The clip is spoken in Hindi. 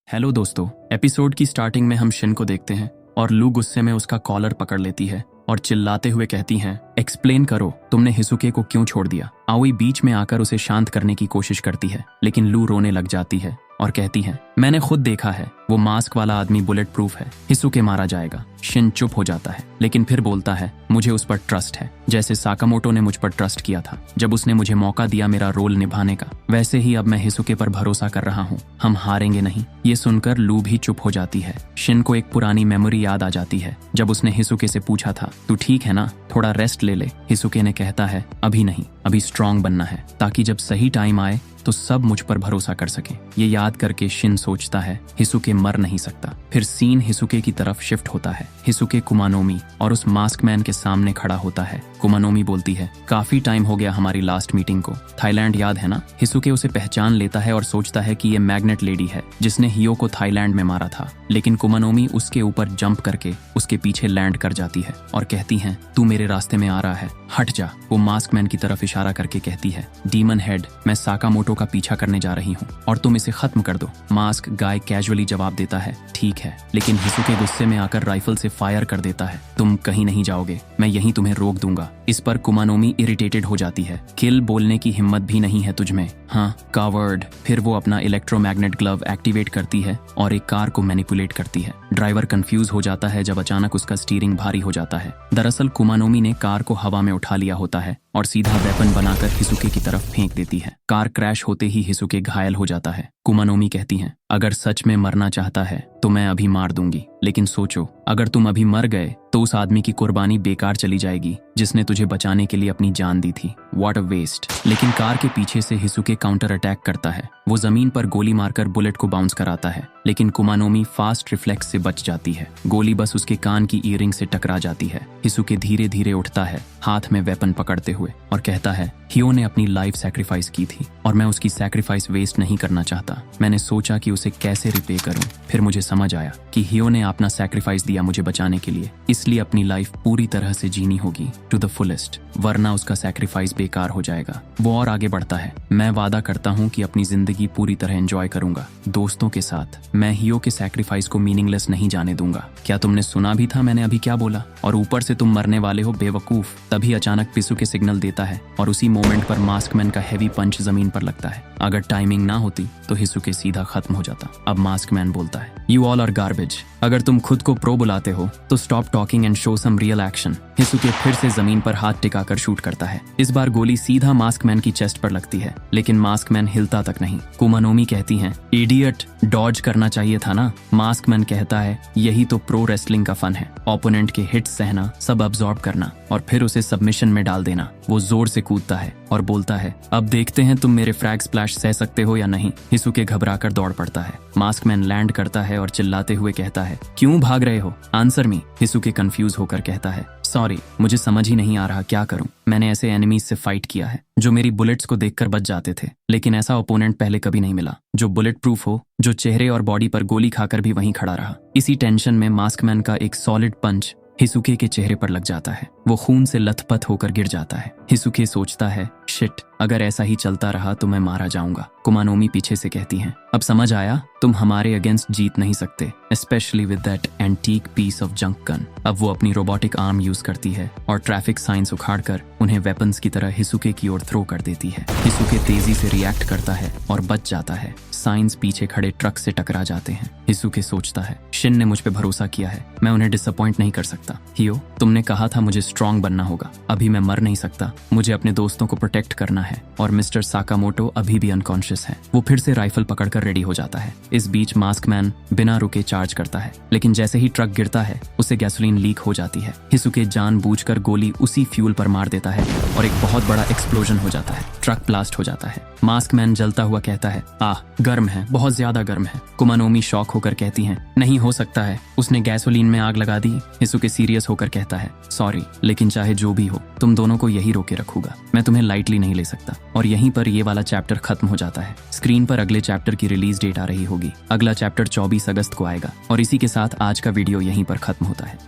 हेलो दोस्तों, एपिसोड की स्टार्टिंग में हम शिन को देखते हैं और लू गुस्से में उसका कॉलर पकड़ लेती है और चिल्लाते हुए कहती हैं, एक्सप्लेन करो, तुमने हिसुके को क्यों छोड़ दिया। आउई बीच में आकर उसे शांत करने की कोशिश करती है, लेकिन लू रोने लग जाती है और कहती है, मैंने खुद देखा है, वो मास्क वाला आदमी बुलेट प्रूफ है, हिसुके मारा जाएगा। शिन चुप हो जाता है, लेकिन फिर बोलता है, मुझे उस पर ट्रस्ट है, जैसे साकामोटो ने मुझ पर ट्रस्ट किया था जब उसने मुझे मौका दिया मेरा रोल निभाने का, वैसे ही अब मैं हिसुके पर भरोसा कर रहा हूँ, हम हारेंगे नहीं। ये सुनकर लू भी चुप हो जाती है। शिन को एक पुरानी मेमोरी याद आ जाती है, जब उसने हिसुके से पूछा था, तू ठीक है ना, थोड़ा रेस्ट ले ले। हिसुके ने कहता है, अभी नहीं, अभी स्ट्रांग बनना है, ताकि जब सही टाइम आए तो सब मुझ पर भरोसा कर सके। ये याद करके शिन सोचता है, हिसुके मर नहीं सकता। फिर सीन हिसुके की तरफ शिफ्ट होता है। हिसुके कुमानोमी और उस मास्क मैन के सामने खड़ा होता है। कुमानोमी बोलती है, काफी टाइम हो गया हमारी लास्ट मीटिंग को, थाईलैंड याद है ना। हिसुके उसे पहचान लेता है और सोचता है कि ये मैग्नेट लेडी है जिसने हियो को थाईलैंड में मारा था, लेकिन कुमानोमी उसके ऊपर जंप करके उसके पीछे लैंड कर जाती है और कहती है, तू मेरे रास्ते में आ रहा है, हट जा। वो मास्क मैन की तरफ इशारा करके कहती है, डीमन हेड, मैं साकामोटो का पीछा करने जा रही हूँ और तुम इसे खत्म कर दो। मास्क गाय कैजुअली जवाब देता है, ठीक है, लेकिन हिसुके गुस्से में आकर राइफल से फायर कर देता है, तुम कहीं नहीं जाओगे, मैं यहीं तुम्हें रोक दूंगा। इस पर कुमानोमी इरिटेटेड हो जाती है, किल बोलने की हिम्मत भी नहीं है तुझमें, हाँ कावर्ड। फिर वो अपना इलेक्ट्रोमैग्नेट ग्लव एक्टिवेट करती है और एक कार को मैनिपुलेट करती है। ड्राइवर कंफ्यूज हो जाता है जब अचानक उसका स्टीयरिंग भारी हो जाता है। दरअसल कुमानोमी ने कार को हवा में उठा लिया होता है और सीधा वेपन बनाकर हिसुके की तरफ फेंक देती है। कार क्रैश होते ही हिसुके घायल हो जाता है। कुमानोमी कहती हैं, अगर सच में मरना चाहता है तो मैं अभी मार दूंगी, लेकिन सोचो, अगर तुम अभी मर गए तो उस आदमी की कुर्बानी बेकार चली जाएगी जिसने तुझे बचाने के लिए अपनी जान दी थी। What a waste. लेकिन कार के पीछे से हिसुके काउंटर अटैक करता है। वो जमीन पर गोली मारकर बुलेट को बाउंस कराता है, लेकिन कुमानोमी फास्ट रिफ्लेक्स से बच जाती है। गोली बस उसके कान की ईयरिंग से टकरा जाती है। हिसुके धीरे धीरे उठता है, हाथ में वेपन पकड़ते हुए, और कहता है, हियो ने अपनी लाइफ सैक्रिफाइस की थी और मैं उसकी सैक्रिफाइस वेस्ट नहीं करना चाहता। मैंने सोचा कि उसे कैसे रिपे करूं। फिर मुझे समझ आया कि हियो ने अपना सैक्रिफाइस दिया मुझे बचाने के लिए, इसलिए अपनी लाइफ पूरी तरह से जीनी होगी टू द फुलेस्ट, वरना उसका सैक्रिफाइस बेकार हो जाएगा। वो और आगे बढ़ता है, मैं वादा करता हूँ कि अपनी जिंदगी पूरी तरह एंजॉय करूंगा दोस्तों के साथ। मैं हियो के सैक्रिफाइस को मीनिंगलेस नहीं जाने दूंगा। क्या तुमने सुना भी था मैंने अभी क्या बोला? और ऊपर से तुम मरने वाले हो बेवकूफ। तभी अचानक पिसुके सिग्नल देता है और उसी मोमेंट पर मास्कमैन का हैवी पंच जमीन पर लगता है। अगर टाइमिंग ना होती तो हिसुके सीधा खत्म हो जाता। अब मास्कमैन बोलता है, यू ऑल आर गार्बेज। अगर तुम खुद को प्रो बुलाते हो तो stop talking and show some real action. हिसुके फिर से जमीन पर हाथ टिकाकर शूट करता है। इस बार गोली सीधा मास्कमैन की चेस्ट पर लगती है, लेकिन मास्कमैन हिलता तक नहीं। कुमानोमी कहती हैं, इडियट, डॉज करना चाहिए था ना। मास्कमैन कहता है, यही तो प्रो रेसलिंग का फन है, ओपोनेंट के हिट्स सहना, सब अब्सॉर्ब करना और फिर उसे सबमिशन में डाल देना। वो जोर से कूदता है और बोलता है, अब देखते हैं तुम मेरे फ्रैग स्प्लैश सह सकते हो या नहीं। हिसुके घबराकर दौड़ पड़ता है। मास्कमैन लैंड करता है और चिल्लाते हुए कहता है, क्यों भाग रहे हो, आंसर मी। हिसुके कंफ्यूज होकर कहता है, सॉरी, मुझे समझ ही नहीं आ रहा क्या करूं। मैंने ऐसे एनिमीज से फाइट किया है जो मेरी बुलेट्स को देखकर बच जाते थे, लेकिन ऐसा ओपोनेंट पहले कभी नहीं मिला जो बुलेट प्रूफ हो, जो चेहरे और बॉडी पर गोली खाकर भी वहीं खड़ा रहा। इसी टेंशन में मास्कमैन का एक सॉलिड पंच हिसुके के चेहरे पर लग जाता है। वो खून से लथपथ होकर गिर जाता है। हिसुके सोचता है, शिट, अगर ऐसा ही चलता रहा तो मैं मारा जाऊंगा। कुमानोमी पीछे से कहती हैं, अब समझ आया, तुम हमारे अगेंस्ट जीत नहीं सकते, specially with that antique piece of junk gun. अब वो अपनी रोबोटिक आर्म यूज करती है और ट्रैफिक साइंस उखाड़कर उन्हें वेपन्स की तरह हिसुके की ओर थ्रो कर देती है। हिसुके तेजी से रिएक्ट करता है और बच जाता है। साइंस पीछे खड़े ट्रक से टकरा जाते हैं। हिसुके सोचता है, शिन ने मुझ पे भरोसा किया है, मैं उन्हें डिसअपॉइंट नहीं कर सकता। हियो, तुमने कहा था मुझे स्ट्रांग बनना होगा, अभी मैं मर नहीं सकता, मुझे अपने दोस्तों को प्रोटेक्ट करना है और मिस्टर साकामोटो अभी भी अनकॉन्शियस है। वो फिर से राइफल पकड़कर रेडी हो जाता है। इस बीच मास्कमैन बिना रुके चार्ज करता है, लेकिन जैसे ही ट्रक गिरता है उसे गैसोलीन लीक हो जाती है। हिसुके जानबूझकर गोली उसी फ्यूल पर मार देता है और एक बहुत बड़ा एक्सप्लोजन हो जाता है। ट्रक ब्लास्ट हो जाता है। मास्कमैन जलता हुआ कहता है, आह, गर्म है, बहुत ज्यादा गर्म है। कुमानोमी शॉक होकर कहती हैं, नहीं हो सकता है, उसने गैसोलीन में आग लगा दी। हिसुके सीरियस होकर कहता है, सॉरी, लेकिन चाहे जो भी हो, तुम दोनों को यही रोके रखूंगा, मैं तुम्हें लाइटली नहीं ले सकता। और यहीं पर ये वाला चैप्टर खत्म हो जाता है। स्क्रीन पर अगले चैप्टर की रिलीज डेट आ रही होगी। अगला चैप्टर 24 अगस्त को आएगा और इसी के साथ आज का वीडियो यहीं पर खत्म होता है।